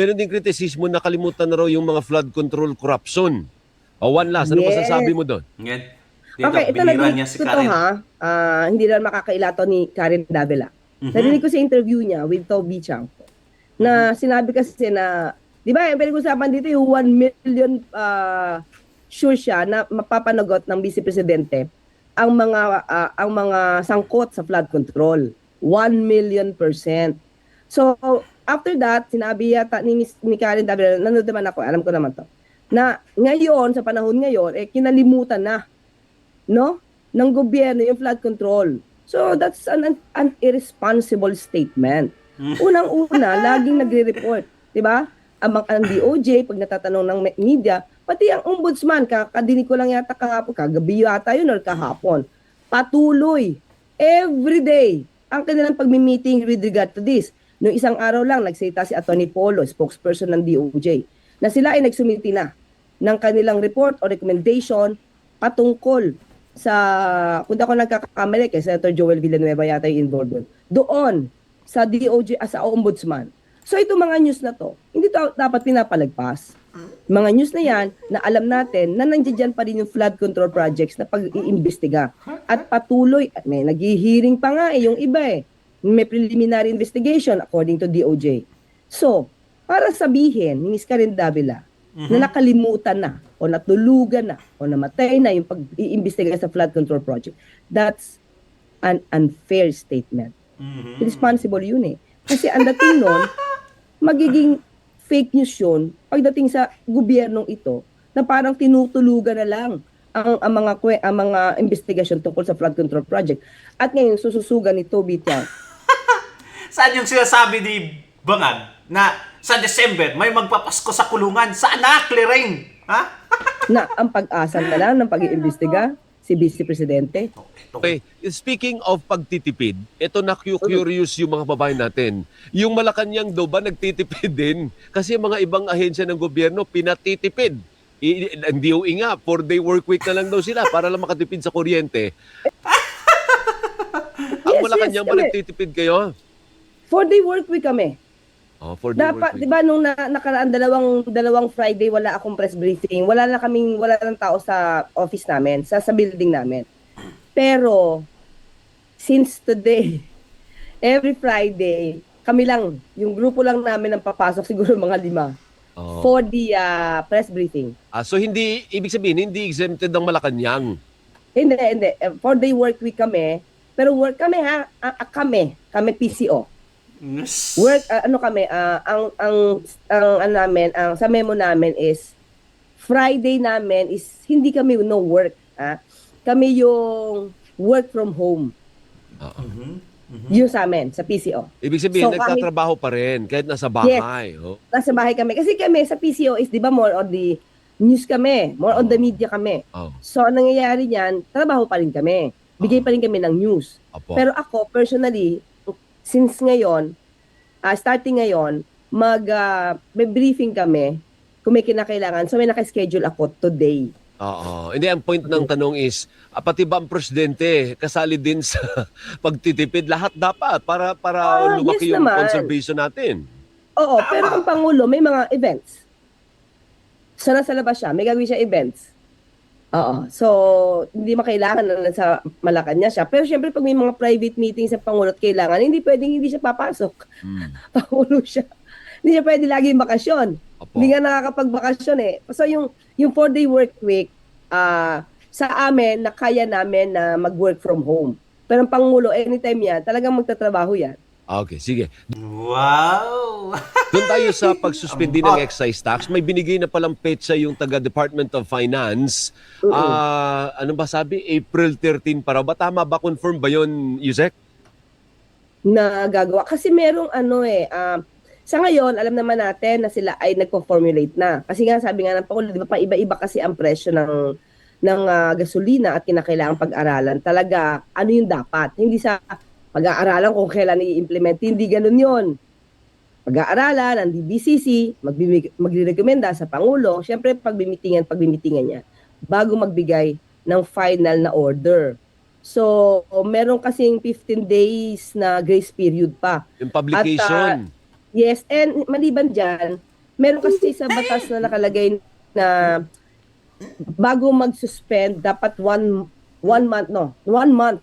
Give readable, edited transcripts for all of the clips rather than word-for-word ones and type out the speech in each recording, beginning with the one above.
Meron din kritisismo na kalimutan na raw yung mga flood control corruption. One last, ano masasabi mo doon? Ngayon, dito, Okay, ito binira narinig niya si ko to Karen. hindi na makakailato ni Karen Davila. Narinig ko sa interview niya with Toby Chanko na sinabi kasi na, di ba, yung pinag-usapan dito yung 1 million sure siya na mapapanagot ng Vice Presidente ang mga sangkot sa flood control. 1,000,000%. So, after that, sinabi yata ni Karen Davila, nanood naman ako, alam ko naman to, na ngayon, sa panahon ngayon, kinalimutan na, no, ng gobyerno yung flood control. So, that's an irresponsible statement. Unang-una, laging nagre-report, di ba? Ang DOJ, pag natatanong ng media, pati ang ombudsman, kadinig ko lang yata kahapon, kagabi yata yun or kahapon, patuloy, everyday, ang kanilang pagmi-meeting with regard to this. Noong isang araw lang, nagsalita si Atty. Polo, spokesperson ng DOJ, na sila ay nagsumiti na ng kanilang report o recommendation patungkol sa, kung ako nagkakamali, kay Senator Joel Villanueva yata yung involved doon sa DOJ, sa ombudsman. So ito mga news na to, hindi to dapat pinapalagpas. Mga news na yan, na alam natin na nandiyan pa rin yung flood control projects na pag-iimbestiga. At patuloy, may naghihiring pa nga yung iba may preliminary investigation according to DOJ. So, para sabihin ni Ms. Karen Davila na nakalimutan na o natulugan na o namatay na yung pag-iimbestiga sa flood control project, that's an unfair statement. Irresponsible yun Kasi ang dating nun, magiging fake news yun pagdating sa gobyernong ito na parang tinutulugan na lang ang mga investigasyon tungkol sa flood control project. At ngayon, sususugan ni Toby Tiang. Saan yung sinasabi ni Bangag na sa December may magpapasko sa kulungan? Saan na-clearing? Ha? Na ang pag-asa na lang ng pag-iimbestiga si Vice Presidente. Okay, speaking of pagtitipid, ito na-curious yung mga babae natin. Yung Malacanang daw ba nagtitipid din? Kasi mga ibang ahensya ng gobyerno pinatitipid. Ang DOE nga, 4-day work week na lang daw sila para lang makatipid sa kuryente. Ang Malacanang ba nagtitipid kayo? 4-day work week kami. Oh, 4-day work Dapat, week. di ba, nung nakaraan dalawang Friday, wala akong press briefing. Wala nang tao sa office namin, sa building namin. Pero, since today, every Friday, kami lang, yung grupo lang namin ang papasok, siguro mga 5, for the press briefing. So hindi, ibig sabihin, hindi exempted ang Malacanang. Hindi. 4-day work week kami, pero work kami kami PCO. Yes. Work, kami, sa memo namin is, Friday namin is, hindi kami no work. Kami yung work from home. Yun sa amin, sa PCO. Ibig sabihin, So, nagtatrabaho pa rin, kahit nasa bahay. Yes. Oh. Nasa bahay kami. Kasi kami sa PCO is, di ba, more on the news kami, more on the media kami. Oh. So, ang nangyayari niyan, trabaho pa rin kami. Bigay pa rin kami ng news. Opo. Pero ako, personally, since ngayon, starting ngayon, may briefing kami kung may kinakailangan. So, may nakaschedule ako today. Oo. Hindi, ang point ng tanong is, pati ba ang presidente kasali din sa pagtitipid? Lahat dapat para lumaki yes yung naman. conservation natin. Oo, pero ang Pangulo, may mga events. So, nasa labas siya. May gagawin siya events. Oo. So, hindi makailangan na nasa Malacanang siya. Pero syempre, pag may mga private meetings sa Pangulo at kailangan, hindi pwedeng hindi siya papasok. Pangulo siya. Hindi siya pwede laging bakasyon. Opo. Hindi nga nakakapagbakasyon So, yung 4-day work week, sa amin, na kaya namin na mag-work from home. Pero ang Pangulo, anytime yan, talagang magtatrabaho yan. Okay, sige. Wow! Doon tayo sa pagsuspindi ng excise tax. May binigay na palang petsa yung taga-Department of Finance. Ano ba sabi? April 13 pa raw. Ba tama ba? Confirm ba yun, Yusek? Na gagawa. Kasi merong sa ngayon, alam naman natin na sila ay nagpo-formulate na. Kasi nga, sabi nga ng Pangulo, di ba, iba-iba kasi ang presyo ng gasolina at kinakailangang pag-aralan. Talaga, ano yung dapat? Hindi sa pag-aaralan kung kailan i-implement. Hindi ganun yon. Pag-aaralan ng DBCC, magre-recommenda sa Pangulo, syempre pagbimitingan niya bago magbigay ng final na order. So, meron kasing 15 days na grace period pa. Yung publication. Yes, and maliban dyan, meron kasi sa batas na nakalagay na bago mag-suspend, dapat one month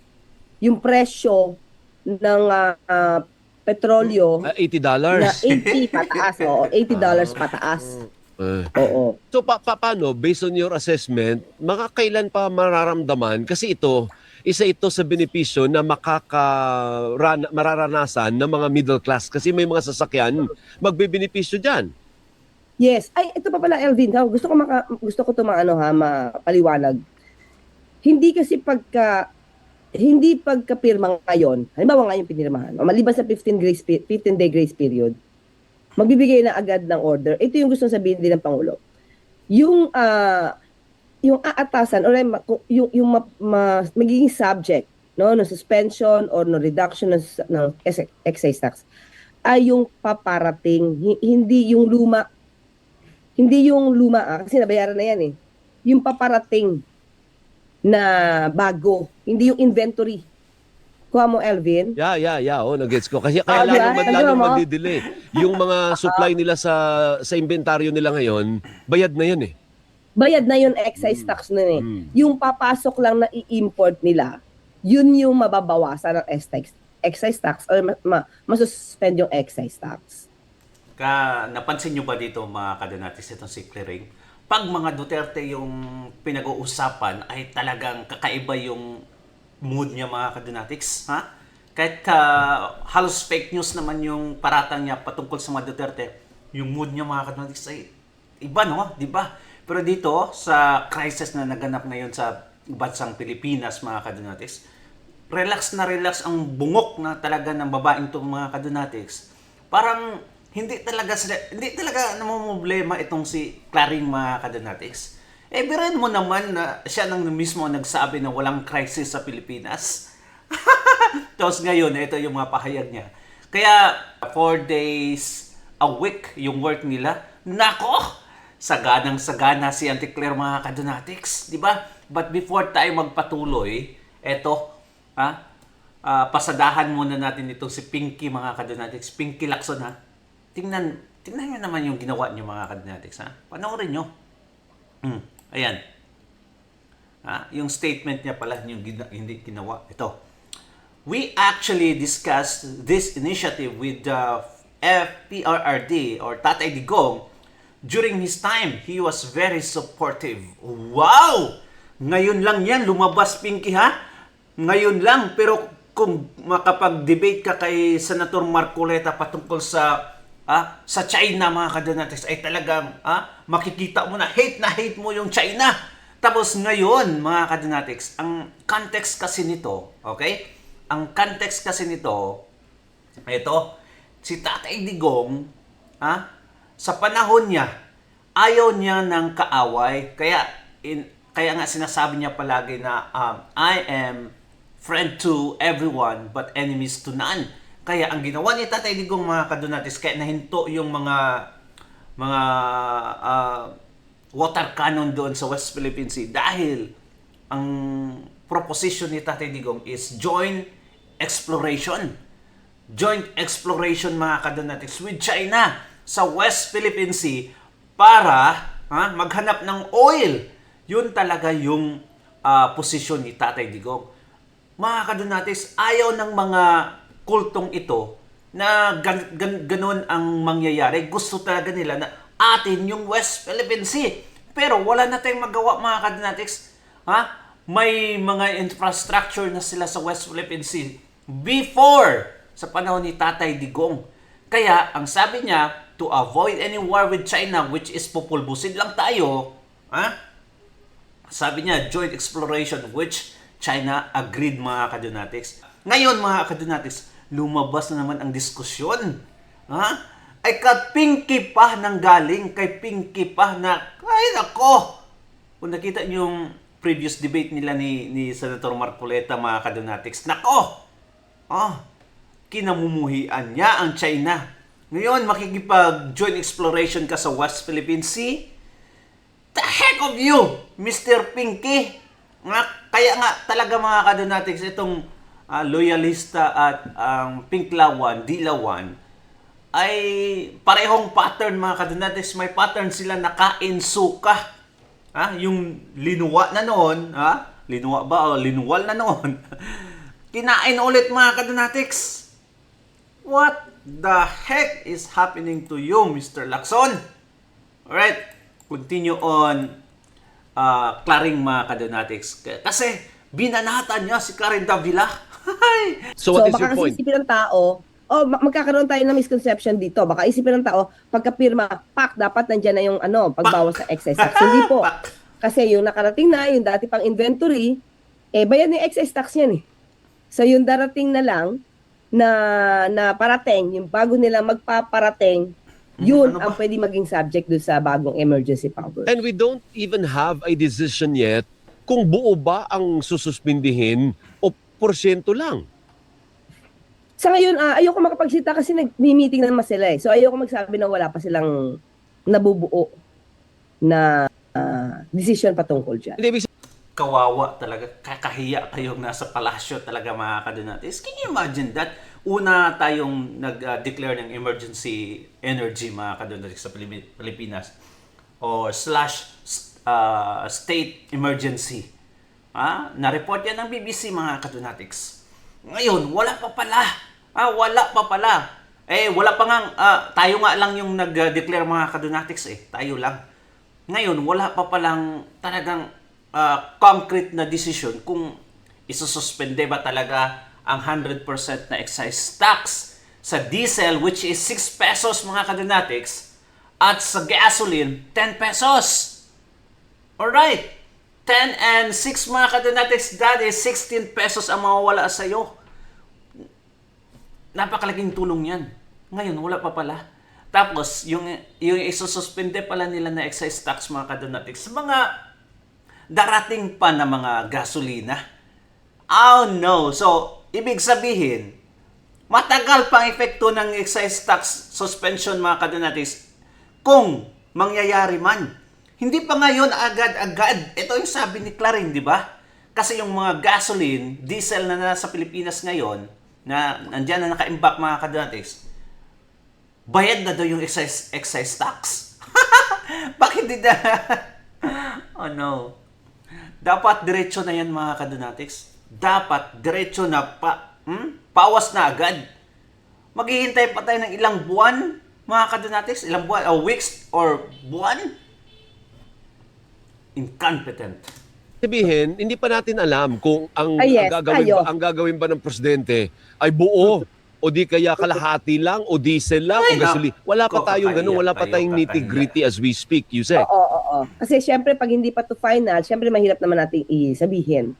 yung presyo ng petrolyo na $80. 80 pataas, $80 pataas. Oo. So paano, based on your assessment, makakailan pa mararamdaman? Kasi isa ito sa benepisyo na mararanasan ng mga middle class kasi may mga sasakyan magbebenepisyo dyan. Yes. Ay, ito pa pala, Elvin. Gusto ko ito mapaliwanag. Hindi pagkapirma ngayon, halimbawa ngayon pinirmahan, maliban sa 15-day grace period, magbibigay na agad ng order. Ito yung gusto sabihin din ng Pangulo. Yung aatasan or magiging subject no suspension or no reduction ng excise tax ay yung paparating, hindi yung luma kasi nabayaran na yan yung paparating na bago, hindi yung inventory. Kuha mo, Elvin? Yeah. Nag-gets ko. Kasi kaya lalong madidelay. Yung mga supply nila sa inventaryo nila ngayon, bayad na yan Bayad na yun, excise tax na Yung papasok lang na i-import nila, yun yung mababawasan ng excise tax or masuspend yung excise tax. Napansin nyo ba dito mga kadanatis itong si Clearing? Pag mga Duterte yung pinag-uusapan ay talagang kakaiba yung mood niya mga kadonatics, ha? Kahit halos fake news naman yung paratang niya patungkol sa mga Duterte, yung mood niya mga kadonatics ay iba, no? Di ba? Pero dito, sa crisis na naganap ngayon sa bansang Pilipinas mga kadonatics, relax na relax ang bungok na talaga ng babaeng itong mga kadonatics. Parang hindi talaga namumblema itong si Claring mga kadonatics. Biruin mo naman na siya nang mismo nagsabi na walang crisis sa Pilipinas. Tapos ngayon, ito yung mga pahayag niya. Kaya, 4 days a week yung work nila. Nako! Saganang-sagana si Auntie Claire mga kadonatics. Diba? But before tayo magpatuloy, eto, pasadahan muna natin itong si Pinky mga kadonatics. Pinky Lacson, ha? Tingnan nyo naman yung ginawa nyo mga kadonatics, ha? Panoorin nyo. Ayan. Yung statement niya pala yung hindi ginawa. Ito. We actually discussed this initiative with the FPRRD or Tatay Digong during his time. He was very supportive. Wow! Ngayon lang yan, lumabas Pinky, ha? Ngayon lang, pero kung makapag-debate ka kay Senator Marcoleta patungkol sa China mga kadonatics ay talagang makikita mo na hate mo yung China. Tapos ngayon mga kadonatics, ang context kasi nito, okay? Ang context kasi nito, ito, si Tatay Digong, sa panahon niya, ayaw niya ng kaaway. Kaya nga sinasabi niya palagi na I am friend to everyone but enemies to none. Kaya ang ginawa ni Tatay Digong mga kadonatics, kaya nahinto yung mga water cannon doon sa West Philippine Sea dahil ang proposition ni Tatay Digong is joint exploration mga kadonatics with China sa West Philippine Sea para maghanap ng oil. Yun talaga yung posisyon ni Tatay Digong. Mga kadonatics, ayaw ng mga kultong ito na ganun ang mangyayari. Gusto talaga nila na atin yung West Philippine Sea. Pero wala na tayong magawa mga kadonatics. May mga infrastructure na sila sa West Philippine Sea before sa panahon ni Tatay Digong. Kaya ang sabi niya, to avoid any war with China, which is pupulbusin lang tayo, sabi niya, joint exploration, which China agreed mga kadonatics. Ngayon mga kadonatics, lumabas na naman ang diskusyon. Ay Pinky pa nang galing, kay Pinky pa na, ay nako! Kung nakita niyo yung previous debate nila ni Senator Marcoleta mga kadonatics, nako! Kinamumuhian niya ang China. Ngayon, makikipag-joint exploration ka sa West Philippine Sea? The heck of you, Mr. Pinky! Kaya nga talaga mga kadonatics, itong loyalista at Pinklawan, Dilawan, ay parehong pattern mga kadonatics. May pattern sila na kain suka. Yung linuwa na noon, linuwa ba o linuwal na noon, kinain ulit mga kadonatics. What the heck is happening to you, Mr. Lacson? Alright, continue on Claring mga kadonatics. Kasi binanatan niya si Karen Davila. So what is baka your point? kasi isipin ng tao, magkakaroon tayo ng misconception dito. Baka isipin ng tao, pagkapirma, dapat nandyan na yung pagbawas sa excess tax. Hindi po. Pak. Kasi yung nakarating na, yung dati pang inventory, bayad ni excess tax yan eh. So yung darating na lang, na parating, yung bago nila magpaparating, yun Ano ba? ang pwede maging subject doon sa bagong emergency power. And we don't even have a decision yet kung buo ba ang sususpindihin o porsyento lang. Sa ngayon, ayoko makapagsita kasi nag-meeting naman sila eh. So ayoko magsabi na wala pa silang nabubuo na decision patungkol dyan. Hindi, ibig Kawawa talaga. Kakahiya kayong nasa palasyo talaga mga kadonatics. Can you imagine that? Una tayong nag-declare ng emergency energy mga kadonatics sa Pilipinas. O / state emergency. Na-report yan ng BBC mga kadonatics. Ngayon, wala pa pala. Wala pa pala. Wala pa nga, tayo nga lang yung nag-declare mga kadonatics Tayo lang. Ngayon, wala pa palang talagang concrete na decision kung isususpende ba talaga ang 100% na excise tax sa diesel, which is 6 pesos mga kadonatics, at sa gasoline, 10 pesos. Alright. 10 and 6 mga kadonatics, that is 16 pesos ang mawawala sa'yo. Napakalaking tulong yan. Ngayon, wala pa pala. Tapos, yung isususpende pala nila na excise tax mga kadonatics, mga darating pa na mga gasolina. Oh no! So, ibig sabihin, matagal pang epekto ng excise tax suspension mga kadonatics kung mangyayari man. Hindi pa ngayon agad-agad. Ito yung sabi ni Claring, di ba? Kasi yung mga gasoline, diesel na nasa Pilipinas ngayon, na nandyan na naka-imbak mga kadonatics, bayad na daw yung excise tax. Bakit hindi na? Oh no. Dapat diretso na yan mga kadonatics. Dapat diretso na pawas na agad. Maghihintay pa tayo ng ilang buwan mga kadonatics, ilang buwan o weeks or buwan. Incompetent. sabihin, hindi pa natin alam kung Yes, ang gagawin ba ng presidente ay buo o di kaya kalahati lang o diesel lang o Ay, gasolina. Wala pa tayong ganun, wala pa tayong kakahiya. nitty-gritty as we speak, you say. Oo. Kasi syempre, pag hindi pa to final, syempre mahirap naman natin isabihin.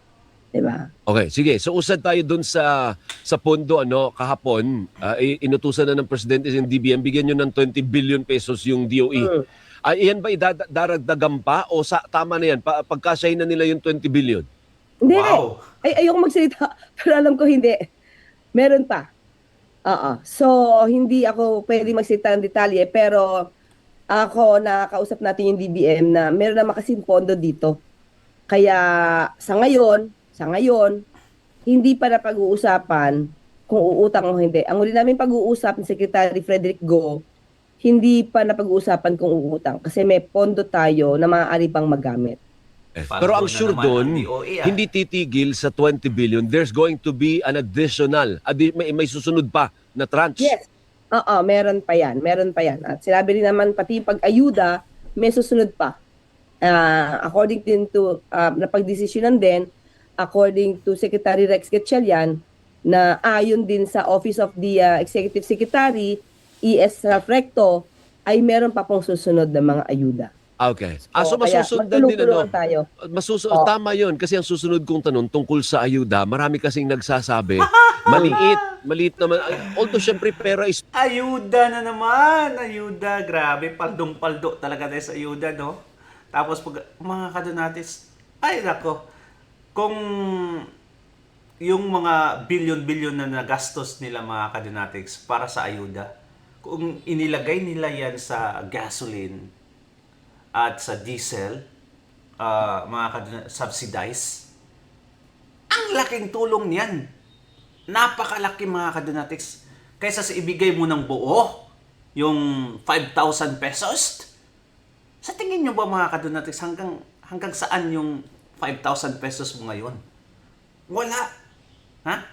Diba? Okay, sige. So usad tayo dun sa pondo kahapon, inutusan na ng presidente ng DBM, bigyan nyo ng 20 billion pesos yung DOE. Iyan ba idaragdagan pa o tama na yan? Pagkasahin na nila yung 20 billion? Hindi. Wow. Ayoko magsalita. Pero alam ko hindi. Meron pa. Oo. So, hindi ako pwede magsalita ng detalye. Pero ako, nakakausap natin yung DBM na meron naman kasing pondo dito. Kaya sa ngayon, hindi pa na pag-uusapan kung uutang o hindi. Ang uli namin pag-uusap ni Secretary Frederick Go, hindi pa na pag-uusapan kung uutang. Kasi may pondo tayo na maaari pang magamit. Pero ang sure doon, hindi titigil sa 20 billion. There's going to be an additional, may susunod pa na tranche. Yes. Oo, meron pa yan. At sinabi rin naman, pati yung pag-ayuda, may susunod pa. According to, napag-desisyonan din, according to Secretary Rex Gatchalian, na ayon din sa Office of the Executive Secretary, ES Recto, ay meron pa pong susunod na mga ayuda. Okay. So kaya masusundan din magtulong-tulungan tayo. Tama 'yon kasi ang susunod kong tanong tungkol sa ayuda, marami kasing nagsasabi, maliit naman. Although syempre pera is Ayuda na naman! Ayuda, grabe. Paldong-paldo talaga tayo sa ayuda, no? Tapos pag mga kadonatics, ay nako, kung yung mga billion-billion na nagastos nila mga kadonatics para sa ayuda, kung inilagay nila yan sa gasoline at sa diesel, subsidized, ang laking tulong niyan. Napakalaki mga kadonatics. Kaysa sa ibigay mo ng buo, yung 5,000 pesos? Sa tingin nyo ba mga kadonatics, hanggang saan yung 5,000 pesos mo ngayon? Wala. Ha?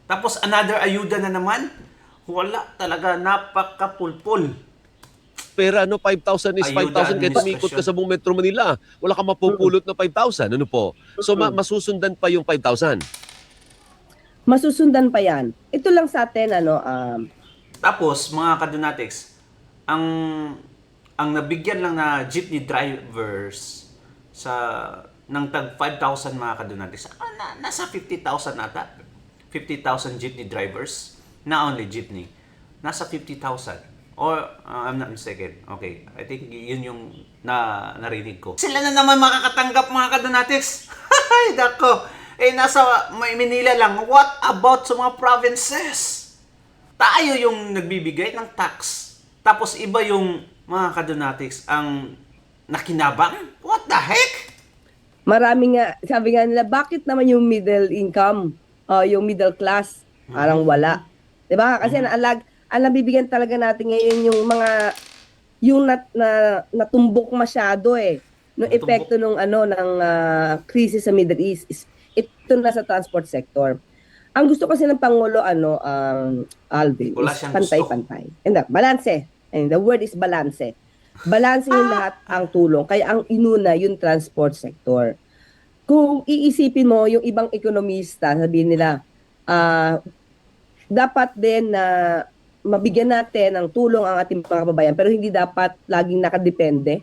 Tapos another ayuda na naman? Wala talaga, napakapulpul. Pera, 5,000 is Ayuda, 5,000 kahit umikot ka sa buong Metro Manila. Wala kang mapupulot na 5,000. Ano po? So, masusundan pa yung 5,000. Masusundan pa yan. Ito lang sa atin, Tapos, mga kadonatics, ang nabigyan lang na jeepney drivers ng tag 5,000 mga kadonatics, nasa 50,000 ata. 50,000 jeepney drivers, not only jeepney. Nasa 50,000. Or, I'm not mistaken. Okay, I think yun yung narinig ko. Sila na naman makakatanggap mga kadonatics. Ay, dako. Nasa Manila lang. What about sa mga provinces? Tayo yung nagbibigay ng tax. Tapos iba yung mga kadonatics ang nakinabang? What the heck? Marami nga, sabi nga nila, bakit naman yung middle income, yung middle class, parang wala. Diba? Kasi ang nabibigyan talaga natin ngayon yung mga, yung natumbok masyado no epekto ng crisis sa Middle East. Ito na sa transport sector. Ang gusto kasi ng Pangulo, Alvin, Wala is siyang pantay-pantay. And balance. And the word is balance. Balance yung lahat ang tulong. Kaya ang inuna yung transport sector. Kung iisipin mo yung ibang ekonomista, sabihin nila, dapat din na mabigyan natin ng tulong ang ating mga kababayan, pero hindi dapat laging nakadepende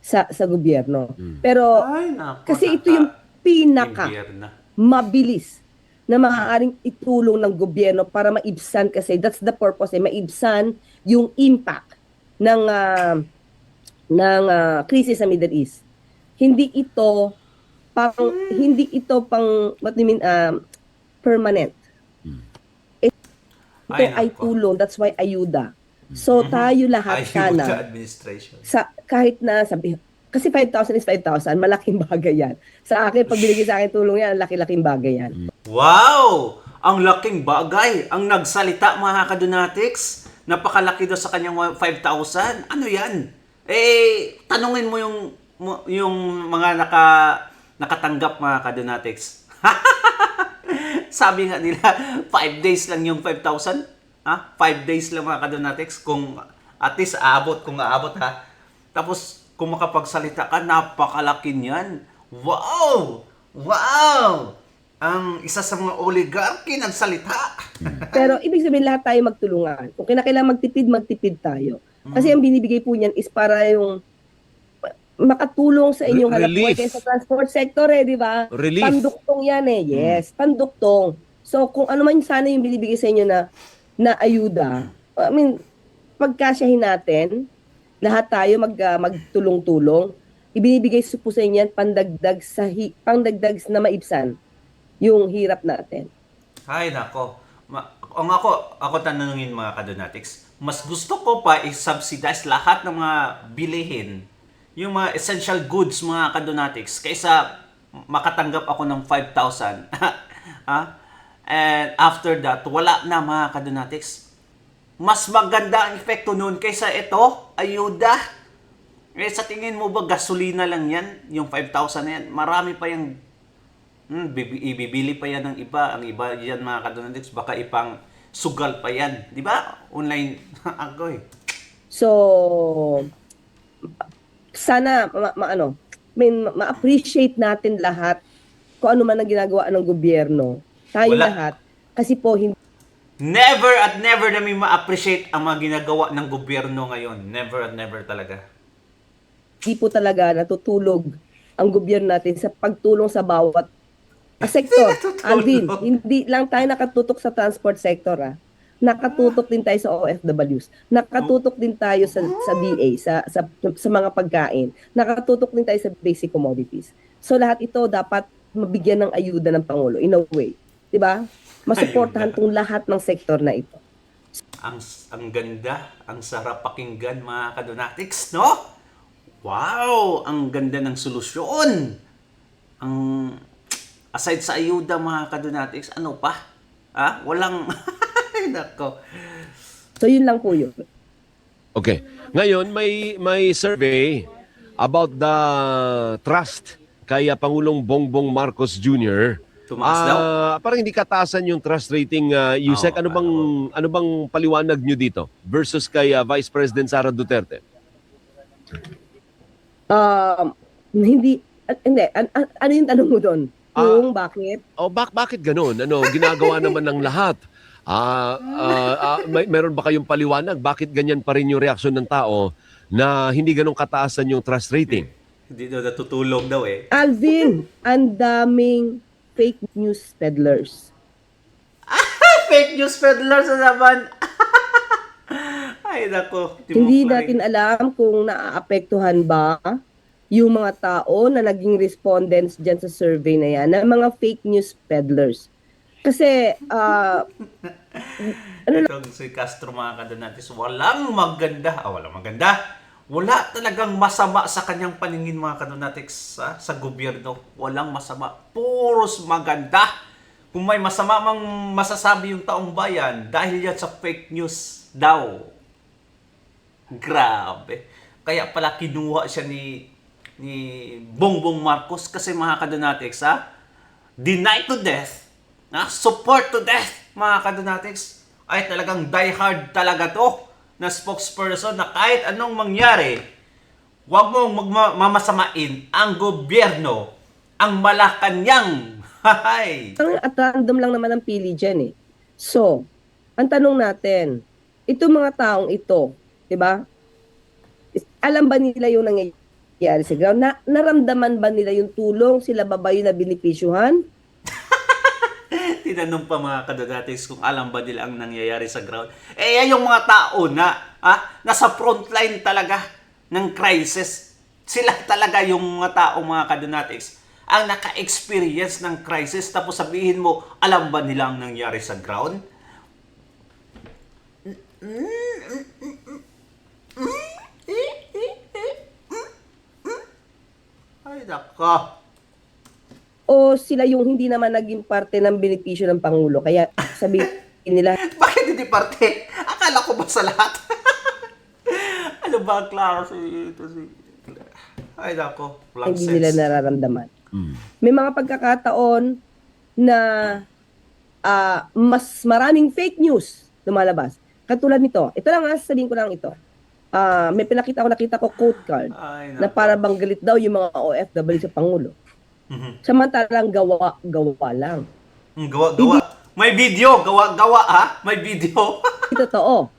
sa gobyerno. Pero Ay, naku, kasi ito yung pinaka impyerno. mabilis na maaaring itulong ng gobyerno para maibsan, kasi that's the purpose, maibsan yung impact ng crisis sa Middle East. Hindi ito pang what do you mean, permanent. Ito ay nako. tulong, that's why ayuda. So tayo lahat Ayuda sana administration. kahit na sabi, kasi 5,000 is 5,000, malaking bagay yan. Sa akin, pag binigay sa akin tulong yan, laki-laking bagay yan. Wow! Ang laking bagay. Ang nagsalita mga kadonatics. Napakalaki daw sa kanyang 5,000. Ano yan? Tanungin mo yung mga nakatanggap mga kadonatics. Sabi nga nila, 5 days lang yung 5,000. 5 days lang mga kadonatics. Kung at least kung aabot ha. Tapos kung makapagsalita ka, napakalaki niyan. Wow! Wow! Ang isa sa mga oligarchy nagsalita. Pero ibig sabihin lahat tayo magtulungan. Kung kinakailangan magtipid tayo. Kasi ang binibigay po niyan is para yung makatulong sa inyong hanap buhay. Relief. Kaya sa transport sector di ba? Relief. Panduktong yan yes. Panduktong. So kung ano man sana yung binibigay sa inyo na ayuda, I mean, pagkasyahin natin, lahat tayo magtulong-tulong, ibinibigay po sa inyo yan pangdagdag na maibsan yung hirap natin. Ay, nako. Ako tanungin mga kadonatics, mas gusto ko pa i-subsidize lahat ng mga bilihin, yung mga essential goods mga kadonatics, kaysa makatanggap ako ng 5,000. And after that, wala na mga kadonatics. Mas maganda ang epekto noon kaysa ito, ayuda. Sa tingin mo ba gasolina lang yan, yung 5,000 na yan? Marami pa yung ibibili pa yan ng iba. Ang iba yan mga kadonatics, baka ipang sugal pa yan. Di ba? Online ako So, sana ma-appreciate natin lahat kung ano man ang ginagawa ng gobyerno. Tayo Wala. lahat. Kasi po, Never at never namin ma-appreciate ang mga ginagawa ng gobyerno ngayon. Never at never talaga. hindi po talaga natutulog ang gobyerno natin sa pagtulong sa bawat sektor. Natutulog. Alvin, hindi lang tayo nakatutok sa transport sector. Nakatutok din tayo sa OFWs. Nakatutok din tayo sa DA, sa mga pagkain. Nakatutok din tayo sa basic commodities. So lahat ito dapat mabigyan ng ayuda ng Pangulo in a way. 'Di ba? Masuportahan tong lahat ng sektor na ito. Ang ganda, ang sarap pakinggan mga kadonatics, no? Wow! Ang ganda ng solusyon! Aside sa ayuda mga kadonatics, ano pa? Walang... Nako. So yun lang po yun. Okay. Ngayon, may survey about the trust kay Pangulong Bongbong Marcos Jr. Tumaas daw? Parang hindi kataasan yung trust rating, Yusek. Oo, Ano bang paliwanag nyo dito versus kay Vice President Sara Duterte? Ano yung tanong mo doon? Kung bakit? Bakit ganun? Ginagawa naman ng lahat. Meron ba kayong paliwanag? Bakit ganyan pa rin yung reaksyon ng tao na hindi ganun kataasan yung trust rating? Hindi daw natutulog daw eh. Alvin, ang daming fake news peddlers. Fake news peddlers na naman. Ay, nako. Hindi natin alam kung naaapektuhan ba yung mga tao na naging respondents dyan sa survey na yan, na mga fake news peddlers. Kasi, Itong si Castro mga kadanatis, walang maganda. Walang maganda. Wala talagang masama sa kanyang paningin mga kadonatics sa gobyerno. Walang masama. Puros maganda. Kung may masama mang masasabi yung taong bayan, dahil yan sa fake news daw. Grabe. Kaya pala kinuha siya ni Bongbong Marcos kasi mga kadonatics, deny to death, support to death, mga kadonatics, ay talagang diehard talaga to na spokesperson na kahit anong mangyari, huwag mong mamasamain ang gobyerno, ang Malacanang. Hay! at random lang naman ang pili dyan eh. So, ang tanong natin, itong mga taong ito, di ba? Alam ba nila yung nangyayari sa ground? Naramdaman ba nila yung tulong? Sila ba yung na benefisyuhan? Tinanong pa mga kadadatis kung alam ba nila ang nangyayari sa ground. Yan yung mga tao na nasa frontline talaga ng crisis. Sila talaga yung mga tao, mga kadonatics, ang naka-experience ng crisis. Tapos sabihin mo, alam ba nila ang nangyayari sa ground? Ay, nako. O sila yung hindi naman naging parte ng benepisyo ng Pangulo? Kaya sabihin nila, Bakit hindi parte? Akala ko ba sa lahat? Ano ba ang klase ito si... Ay, nako. Walang hindi sense. nila nararamdaman. May mga pagkakataon na mas maraming fake news lumalabas. Katulad nito. Ito lang, sasabihin ko lang ito. May nakita ko quote card Ay, na para bang galit daw yung mga OFW sa Pangulo. Samantalang gawa lang. Gawa. May video. Gawa, ha? May video. Ito totoo.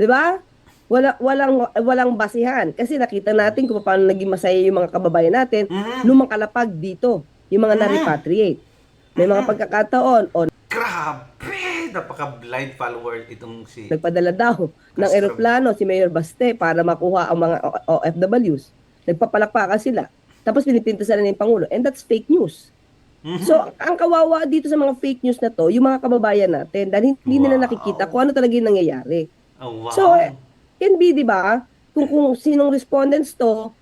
'Di ba? Walang basihan kasi nakita natin kung paano naging masaya yung mga kababayan natin nung makalapag dito, yung mga na-repatriate. May mga pagkakataon Grabe! Napaka-blind follower itong si... nagpadala daw ng eroplano si Mayor Baste para makuha ang mga OFWs. Nagpapalakpakan sila. Tapos pinipintasan na yung Pangulo. And that's fake news. So, ang kawawa dito sa mga fake news na to, yung mga kababayan natin, dahil hindi nila nakikita kung ano talaga yung nangyayari. Oh, wow. So, can be, di ba, kung sinong respondents to,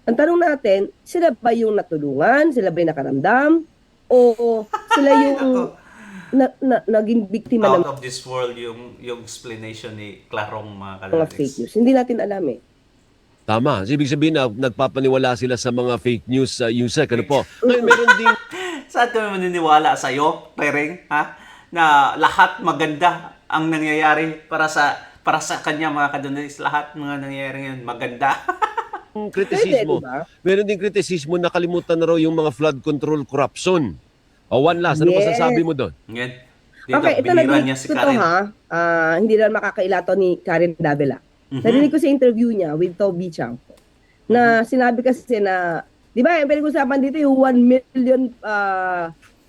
ang tanong natin, sila ba yung natulungan? Sila ba yung nakaramdam? O sila yung naging biktima ng Out of this world yung explanation ni Clarong mga mga fake kadalags. news? Hindi natin alam eh. Tama. Ibig sabihin na nagpapaniwala sila sa mga fake news, Yusek. Ano po? Ngayon, meron ding... Saan kami maniniwala sa'yo, Rering? Ha? Na lahat maganda ang nangyayari para sa kanya mga kadalags. Lahat mga nangyayari ngayon maganda. kritisismo. Pwede, diba? Meron din kritisismo na kalimutan na raw yung mga flood control corruption. One last, ano Yes. masasabi mo doon? Ngayon, dito, Okay, ito binira narinig niya si ko to Karen. hindi na makakailato ni Karen Davila. Narinig ko sa interview niya with Toby Chanco na sinabi kasi na, di ba, yung pinag-usapan dito yung 1 million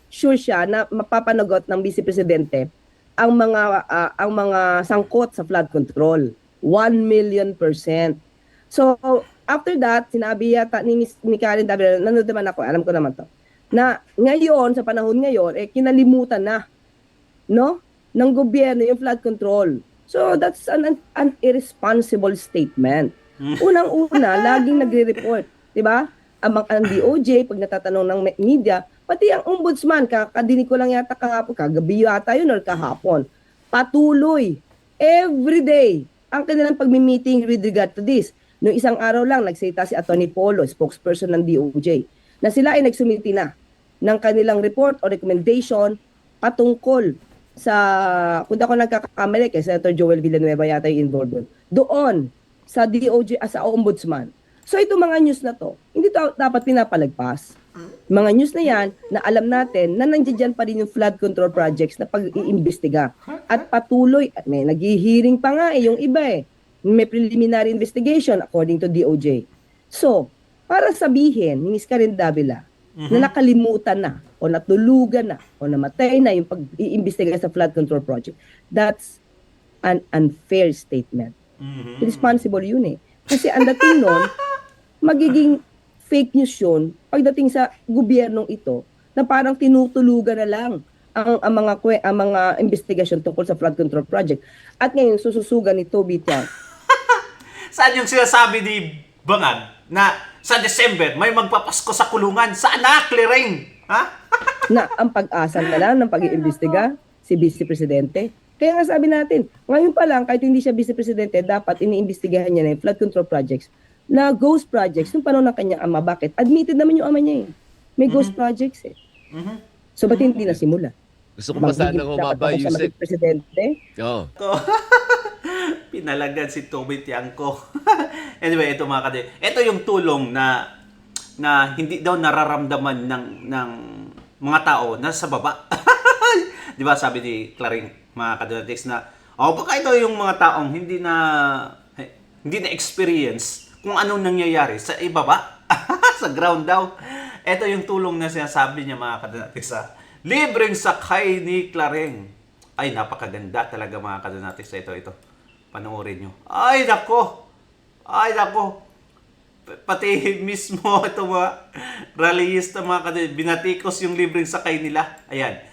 sure siya na mapapanagot ng Vice Presidente ang mga sangkot sa flood control. 1,000,000%. So, after that, sinabi yata ni Karen Davila, nanood naman ako, alam ko naman to, na ngayon, sa panahon ngayon, kinalimutan na, no, ng gobyerno yung flood control. So, that's an irresponsible statement. Unang-una, laging nagre-report, di ba? Ang DOJ, pag natatanong ng media, pati ang ombudsman, kadinig ko lang yata kahapon, kagabi yata yun or kahapon, patuloy every day ang kanilang pagmi-meeting with regard to this. Noong isang araw lang, nagsalita si Atty. Polo, spokesperson ng DOJ, na sila ay nagsumiti na ng kanilang report o recommendation patungkol sa, kung di ako nagkakamali, kay Senator Joel Villanueva yata yung involved doon sa DOJ, sa Ombudsman. So ito mga news na to, hindi to dapat pinapalagpas. Mga news na yan na alam natin na nandiyan pa rin yung flood control projects na pag-iimbestiga. At patuloy, at may naghihiring pa nga yung iba may preliminary investigation according to DOJ. So, para sabihin ni Ms. Karen Davila na nakalimutan na o natulugan na o namatay na yung pag-iimbestiga sa flood control project, that's an unfair statement. Responsible yun Kasi ang dating nun, magiging fake news yun pagdating sa gobyernong ito na parang tinutulugan na lang ang mga investigasyon tungkol sa flood control project. At ngayon, sususugan ni Toby Tiang. Saan yung sinasabi ni Bangag na sa December may magpapasko sa kulungan? Saan na, Clearing? Ha? Na ang pag-asa na lang ng pag-iimbestiga si Vice Presidente. Kaya nga sabi natin, ngayon pa lang, kahit hindi siya Vice Presidente, dapat iniimbestigahan niya na yung flood control projects na ghost projects nung panahon ng kanyang ama. Bakit? Admitted naman yung ama niya May ghost projects So, ba't hindi nasimula? Gusto ko pa sana humaba, Yusek. Presidente? Oo. Pinalagad si Toby Tiangco. Anyway, ito mga kade. Ito yung tulong na hindi daw nararamdaman ng mga tao na sa baba. Di ba sabi ni Claring, mga kadonatics, na baka ito yung mga taong hindi na experience kung anong nangyayari sa ibaba, sa ground daw. Ito yung tulong na sinasabi niya, mga kadonatics, libreng sakay ni Claring. Ay, napakaganda talaga, mga kadonatics. Ito. Panoorin nyo. Ay, nako! Pati mismo ito mga rallyista, mga kadonatics, binatikos yung libreng sakay nila. Ayan.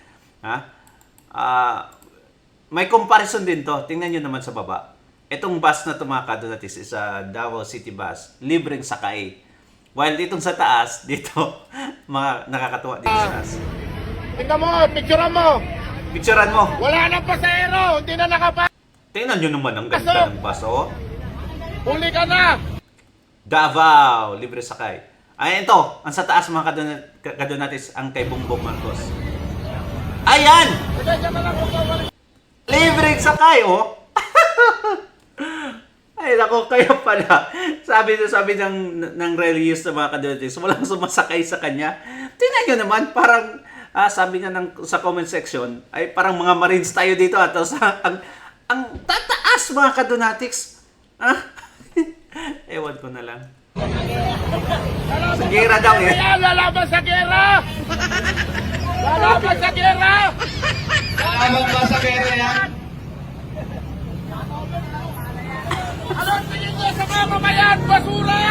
May comparison din to. Tingnan nyo naman sa baba. Itong bus na ito, mga kadonatics, is a Davao City bus. Libreng sakay. While ditong sa taas, dito, mga nakakatuwa dito sa taas. Tingnan mo, picturean mo. Picturean mo. Wala nang pasahero, hindi na nakapa. Tingnan nyo naman ang ganda ng bus, Huli ka na. Davao, libre sakay. Ay, ito, ang sa taas, mga kadonatics, ang kay Bongbong Marcos. Ayan! Libre sakay, Ay, nako, kaya pala. Sabi ng rallyist na mga kadonatics, walang sumasakay sa kanya. Tingnan nyo naman, parang, sabi niya sa comment section, ay parang mga Marines tayo dito. At ang tataas, mga kadonatics. Ewan ko na lang. Sa gera daw Ayan, lalaban sa gera. Lalaban sa gera. Lalaban ba sa pera yan? Ano tingin nyo sa mamamayan? Basura!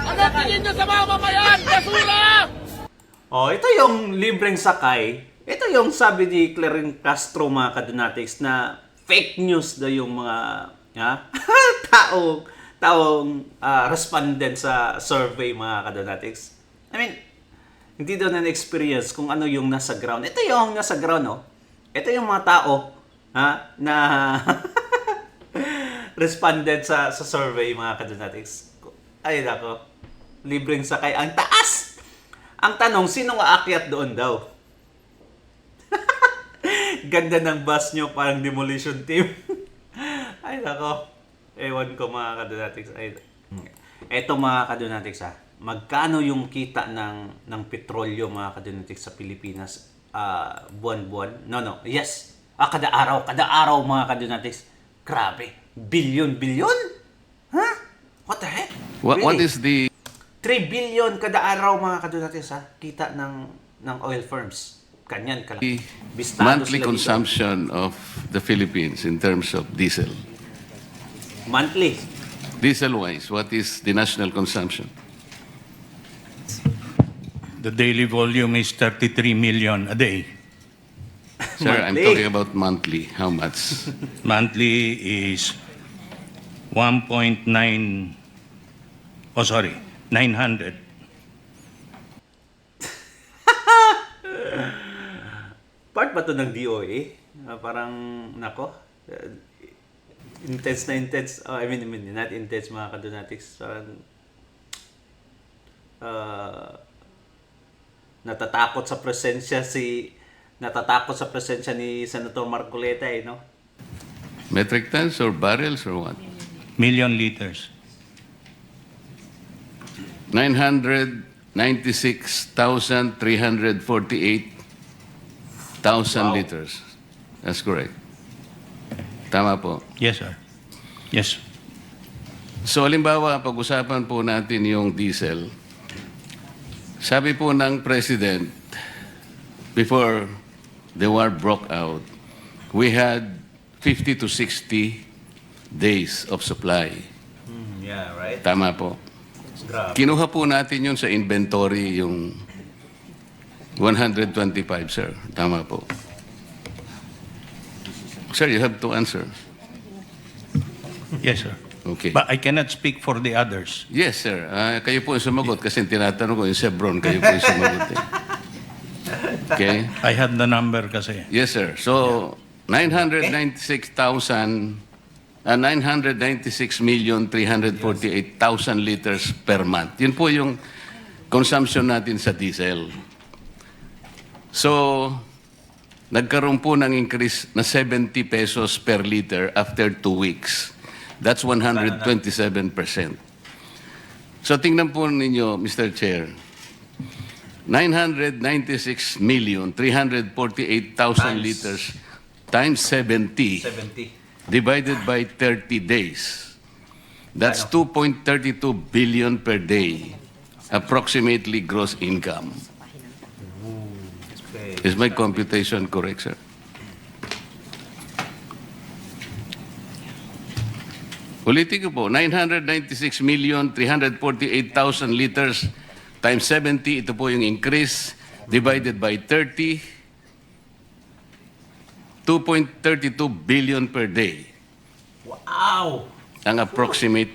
Ano tingin nyo sa mamamayan? Basura! Ito yung libreng sakay. Ito yung sabi ni Claring Castro, mga kadonatics, na fake news daw yung mga taong respondent sa survey, mga kadonatics. I mean, hindi daw na-experience kung ano yung nasa ground. Ito yung nasa ground, Ito yung mga tao na respondent sa survey, mga kadonatics. Ay, nako. Libreng sakay. Ang taas! Ang tanong, sino aakyat doon daw? Ganda ng bus nyo, parang demolition team. Ay, nako. Ewan ko, mga kadonatics. Eto, mga kadonatics, magkano yung kita ng petrolyo, mga kadonatics, sa Pilipinas buwan-buwan? No. Yes. Kada araw, mga kadonatics. Grabe. Billion? What the heck? What is the 3 billion kada araw, mga kadonatics, kita ng oil firms. Kanyan ka lang. monthly consumption of the Philippines in terms of diesel? Monthly. Diesel-wise, what is the national consumption? The daily volume is 33 million a day. Sir, I'm Monthly. talking about monthly. How much? Monthly is 1.9, 900. Part ba to ng DOA? Parang, nako, intense na intense. Oh, I mean, not intense mga kadonatics. Parang, natatakot sa presensya ni Senator Marcoleta, no? Metric tons or barrels or what? Million liters. 996,348,000 liters. That's correct. Tama po. Yes, sir. Yes. So, halimbawa, pag-usapan po natin yung diesel. Sabi po ng President, before the war broke out, we had 50 to 60 days of supply. Yeah, right? Tama po. Grabe. Kinuha po natin yun sa inventory yung 125, sir. Tama po. Sir, you have to answer. Yes, sir. Okay. But I cannot speak for the others. Yes, sir. Kayo po yung sumagot kasi tinatanong ko yung Chevron, kayo po yung sumagot. Okay? I have the number kasi. Yes, sir. So, 996,348,000 liters per month. Yun po yung consumption natin sa diesel. So, nagkaroon po ng increase na 70 pesos per liter after 2 weeks. That's 127%. So, tingnan po ninyo, Mr. Chair. 996,348,000 liters times 70 divided by 30 days. That's 2.32 billion per day, approximately gross income. Is my computation correct, sir? Ulitin ko po, 996,348,000 liters times 70, ito po yung increase, divided by 30, 2.32 billion per day. Wow! Ang approximate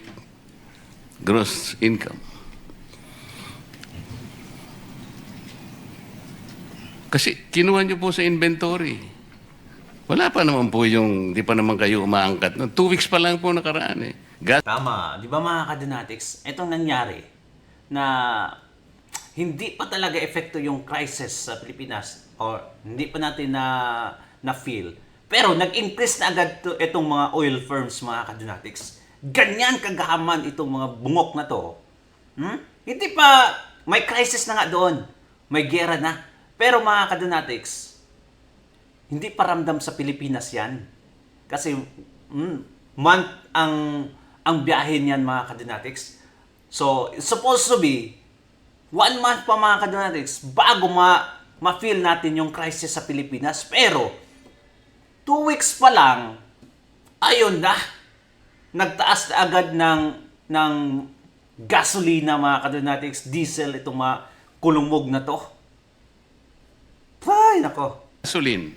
gross income. Kasi kinuha niyo po sa inventory. Wala pa naman po yung, di pa naman kayo umaangkat. 2 weeks pa lang po nakaraan eh. Tama. Di ba mga kadonatics, itong nangyari na hindi pa talaga epekto yung crisis sa Pilipinas or hindi pa natin na-feel. Pero nag-increase na agad itong mga oil firms, mga kadonatics. Ganyan kagahaman itong mga bungok na to. Hindi pa, may crisis na nga doon. May gera na. Pero mga kadonatics, hindi pa ramdam sa Pilipinas yan. Kasi month ang biyahe niyan, mga kadonatics. So, it's supposed to be 1 month pa, mga kadonatics, bago ma-feel natin yung crisis sa Pilipinas. Pero 2 weeks pa lang, ayun na, nagtaas na agad ng gasolina, mga kadonatics, diesel, itong mga kulumog na to. Ay, nako. Gasoline.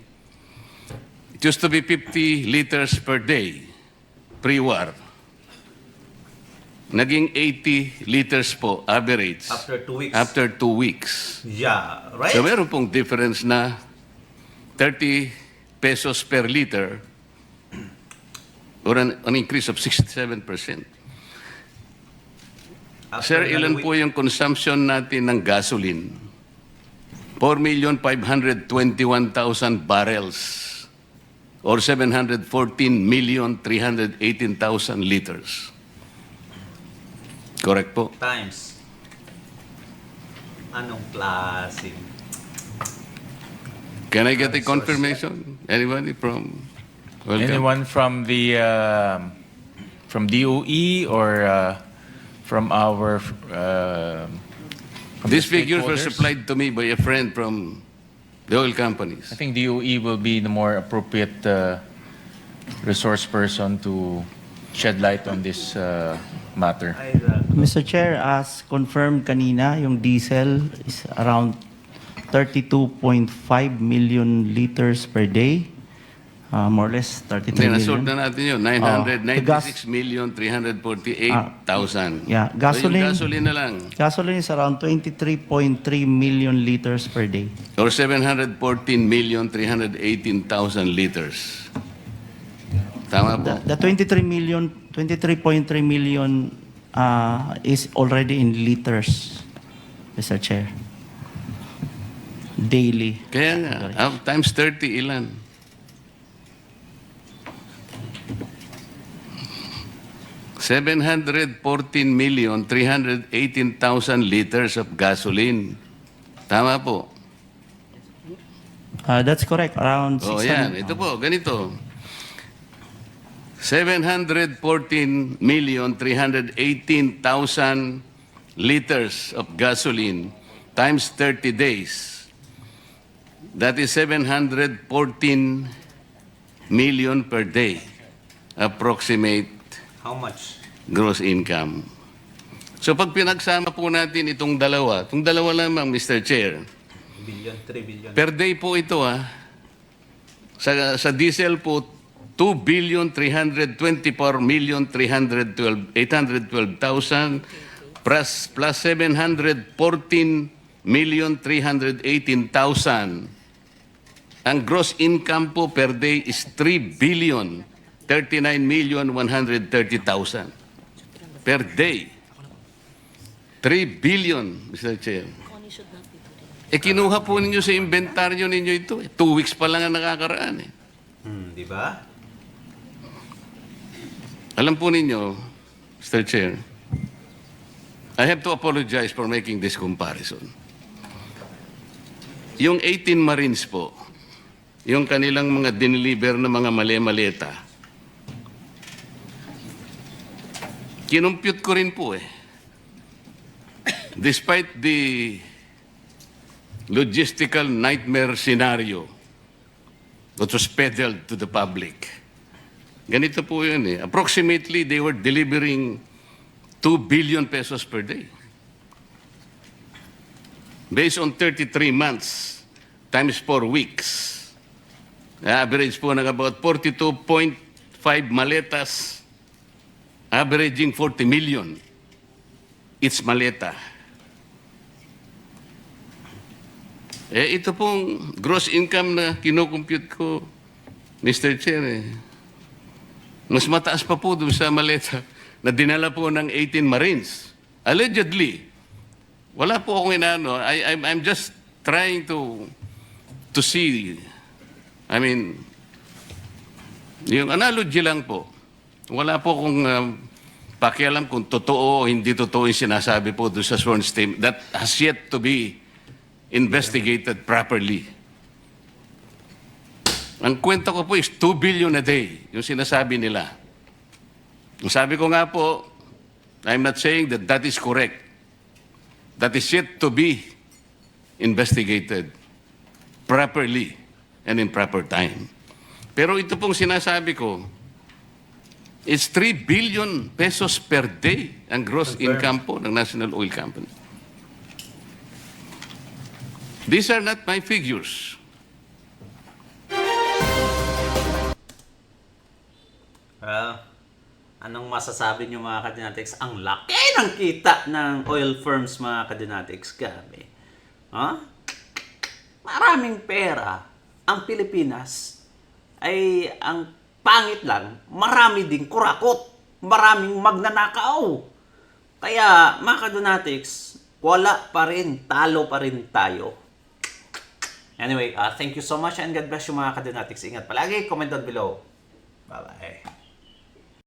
It used to be 50 liters per day, pre-war. Naging 80 liters po, average. After 2 weeks. After 2 weeks. Yeah, right? So meron pong difference na 30 pesos per liter or an increase of 67%. Sir, ilan po yung consumption natin ng gasoline? 4,521,000 barrels or 714,318,000 liters. Correct po? Times. Anong klase? Can I get a confirmation? Anybody from? Welcome. Anyone from the from DOE or from our from These the figures were stakeholders? supplied to me by a friend from the oil companies. I think DOE will be the more appropriate resource person to shed light on this matter. Mr. Chair, as confirmed kanina, yung diesel is around 32.5 million liters per day. more or less 33 Hindi, na-sort million. na natin yun. The 996,348,000. Yeah, So gasoline. yung gasoline na lang. Gasoline is around 23.3 million liters per day. Or 714,318,000 liters. Tama po. The 23.3 million is already in liters, Mr. Chair. Daily. Kaya nga, times 30 ilan? $714,318,000 liters of gasoline. Tama po. That's correct. Around 600. Oh, yan. Ito po, ganito. 714,318,000 liters of gasoline times 30 days. That is 714 million per day. Approximate How much? gross income. So pag pinagsama po natin itong dalawa lamang, Mr. Chair, Billion, 3 billion. per day po ito sa diesel po, 2,324,812,000 plus 714,318,000. Ang gross income po per day is 3,039,130,000 per day. 3 billion, Mr. Chair. Kinuha po ninyo sa inventaryo ninyo ito. 2 weeks pa lang ang nakakaraan. Di ba? Alam po ninyo, Mr. Chair, I have to apologize for making this comparison. Yung 18 Marines po, yung kanilang mga dineliver na mga maleta, kinumpute ko rin po Despite the logistical nightmare scenario that was peddled to the public, ganito po yun Approximately, they were delivering 2 billion pesos per day. Based on 33 months times 4 weeks. Average po ng about 42.5 maletas, averaging 40 million each maleta. Ito pong gross income na kinocompute ko, Mr. Chair, mas mataas pa po doon sa maleta na dinala po ng 18 Marines. Allegedly. Wala po akong inaano. I'm just trying to see. I mean, yung analogy lang po. Wala po akong pakialam kung totoo o hindi totoo yung sinasabi po doon sa sworn statement. That has yet to be investigated properly. Ang kwento ko po is 2 billion a day, yung sinasabi nila. Ang sabi ko nga po, I'm not saying that that is correct. That is yet to be investigated properly and in proper time. Pero ito pong sinasabi ko, it's 3 billion pesos per day ang gross income po ng National Oil Company. These are not my figures. Anong masasabi niyo mga kadinatics? Ang laki ng kita ng oil firms mga kadinatics. Grabe. Maraming pera. Ang Pilipinas ay ang pangit lang. Marami ding kurakot. Maraming magnanakaw. Kaya mga kadinatics, wala pa rin. Talo pa rin tayo. Anyway, thank you so much and God bless you mga kadinatics. Ingat palagi. Comment down below. Bye-bye.